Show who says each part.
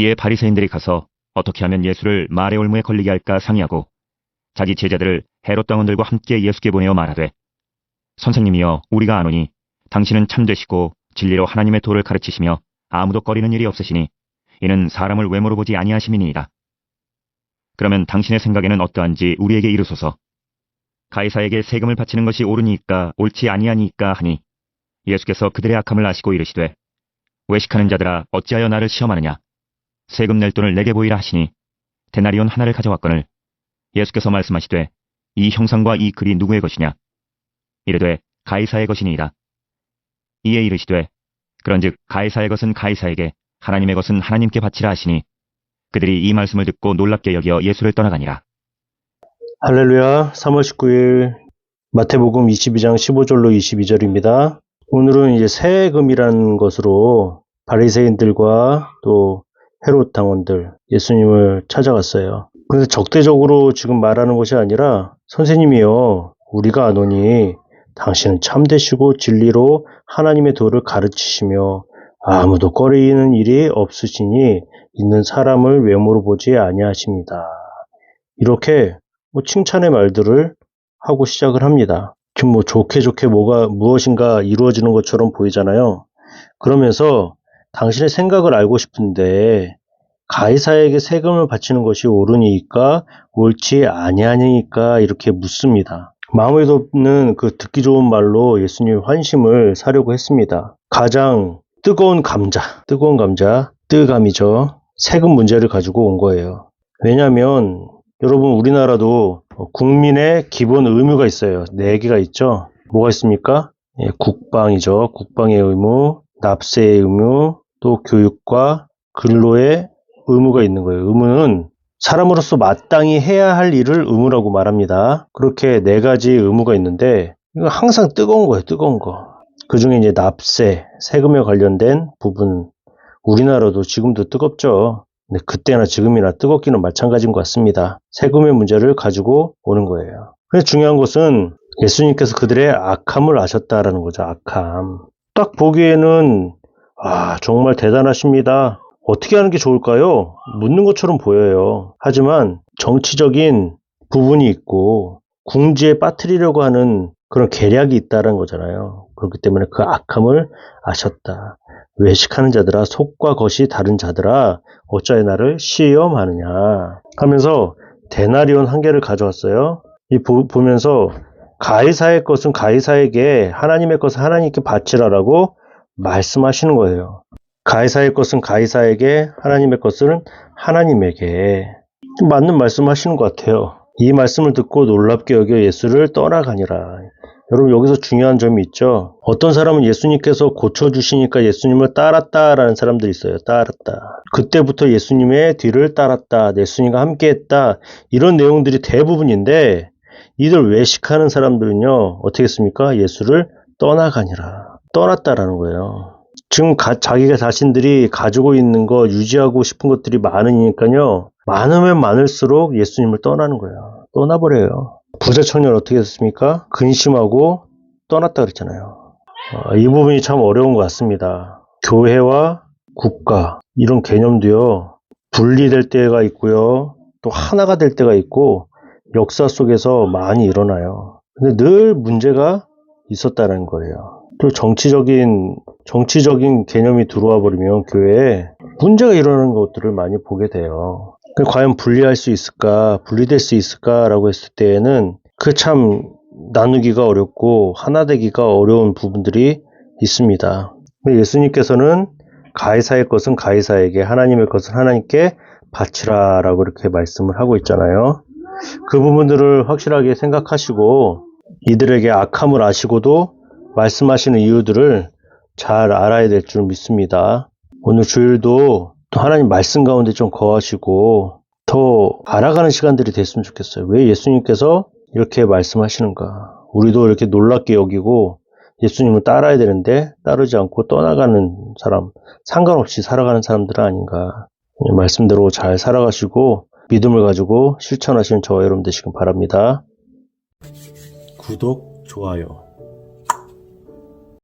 Speaker 1: 이에 바리새인들이 가서 어떻게 하면 예수를 말의 올무에 걸리게 할까 상의하고 자기 제자들을 헤롯 당원들과 함께 예수께 보내어 말하되, 선생님이여, 우리가 아노니 당신은 참되시고 진리로 하나님의 도를 가르치시며 아무도 꺼리는 일이 없으시니 이는 사람을 외모로 보지 아니하심이니이다. 그러면 당신의 생각에는 어떠한지 우리에게 이르소서. 가이사에게 세금을 바치는 것이 옳으니까 옳지 아니하니까 하니, 예수께서 그들의 악함을 아시고 이르시되, 외식하는 자들아, 어찌하여 나를 시험하느냐. 세금 낼 돈을 내게 보이라 하시니 데나리온 하나를 가져왔거늘, 예수께서 말씀하시되, 이 형상과 이 글이 누구의 것이냐. 이르되, 가이사의 것이니이다. 이에 이르시되, 그런즉 가이사의 것은 가이사에게, 하나님의 것은 하나님께 바치라 하시니, 그들이 이 말씀을 듣고 놀랍게 여겨 예수를 떠나가니라.
Speaker 2: 할렐루야. 3월 19일 마태복음 22장 15절로 22절입니다. 오늘은 이제 세금이라는 것으로 바리새인들과 또 헤롯 당원들 예수님을 찾아갔어요. 그런데 적대적으로 지금 말하는 것이 아니라, 선생님이여, 우리가 아노니 당신은 참되시고 진리로 하나님의 도를 가르치시며 아무도 꺼리는 일이 없으시니 있는 사람을 외모로 보지 아니하십니다. 이렇게 칭찬의 말들을 하고 시작을 합니다. 지금 좋게 무엇인가 이루어지는 것처럼 보이잖아요. 그러면서 당신의 생각을 알고 싶은데, 가이사에게 세금을 바치는 것이 옳으니까 옳지 아니하니까 이렇게 묻습니다. 마음에도 없는 그 듣기 좋은 말로 예수님의 환심을 사려고 했습니다. 가장 뜨거운 감자, 뜨감이죠. 세금 문제를 가지고 온 거예요. 왜냐하면 여러분, 우리나라도 국민의 기본 의무가 있어요. 4개가 있죠. 뭐가 있습니까? 국방이죠. 국방의 의무, 납세의 의무, 또 교육과 근로의 의무가 있는 거예요. 의무는 사람으로서 마땅히 해야 할 일을 의무라고 말합니다. 그렇게 4가지 의무가 있는데, 이거 항상 뜨거운 거예요. 뜨거운 거. 그 중에 이제 납세, 세금에 관련된 부분, 우리나라도 지금도 뜨겁죠. 근데 그때나 지금이나 뜨겁기는 마찬가지인 것 같습니다. 세금의 문제를 가지고 오는 거예요. 근데 중요한 것은 예수님께서 그들의 악함을 아셨다라는 거죠. 악함. 딱 보기에는 정말 대단하십니다. 어떻게 하는 게 좋을까요? 묻는 것처럼 보여요. 하지만 정치적인 부분이 있고 궁지에 빠뜨리려고 하는 그런 계략이 있다는 거잖아요. 그렇기 때문에 그 악함을 아셨다. 외식하는 자들아, 속과 겉이 다른 자들아, 어찌하여 나를 시험하느냐 하면서 데나리온 1개를 가져왔어요. 보면서 가이사의 것은 가이사에게, 하나님의 것은 하나님께 바치라라고 말씀하시는 거예요. 가이사의 것은 가이사에게, 하나님의 것은 하나님에게. 맞는 말씀하시는 것 같아요. 이 말씀을 듣고 놀랍게 여겨 예수를 떠나가니라. 여러분, 여기서 중요한 점이 있죠. 어떤 사람은 예수님께서 고쳐주시니까 예수님을 따랐다라는 사람들이 있어요. 따랐다. 그때부터 예수님의 뒤를 따랐다. 예수님과 함께했다. 이런 내용들이 대부분인데, 이들 외식하는 사람들은요, 어떻게 했습니까? 예수를 떠나가니라. 떠났다라는 거예요. 지금 자기가 자신들이 가지고 있는 거, 유지하고 싶은 것들이 많으니까요, 많으면 많을수록 예수님을 떠나는 거예요. 떠나버려요. 부자 청년 어떻게 했습니까? 근심하고 떠났다 그랬잖아요. 이 부분이 참 어려운 것 같습니다. 교회와 국가, 이런 개념도요, 분리될 때가 있고요, 또 하나가 될 때가 있고, 역사 속에서 많이 일어나요. 근데 늘 문제가 있었다는 거예요. 또 정치적인 개념이 들어와 버리면 교회에 문제가 일어나는 것들을 많이 보게 돼요. 과연 분리할 수 있을까, 분리될 수 있을까라고 했을 때에는 그 참 나누기가 어렵고 하나 되기가 어려운 부분들이 있습니다. 예수님께서는 가이사의 것은 가이사에게, 하나님의 것은 하나님께 바치라라고 이렇게 말씀을 하고 있잖아요. 그 부분들을 확실하게 생각하시고 이들에게 악함을 아시고도 말씀하시는 이유들을 잘 알아야 될 줄 믿습니다. 오늘 주일도 또 하나님 말씀 가운데 좀 거하시고 더 알아가는 시간들이 됐으면 좋겠어요. 왜 예수님께서 이렇게 말씀하시는가? 우리도 이렇게 놀랍게 여기고 예수님을 따라야 되는데 따르지 않고 떠나가는 사람, 상관없이 살아가는 사람들은 아닌가. 말씀대로 잘 살아가시고 믿음을 가지고 실천하시는 저와 여러분 되시길 바랍니다. 구독, 좋아요.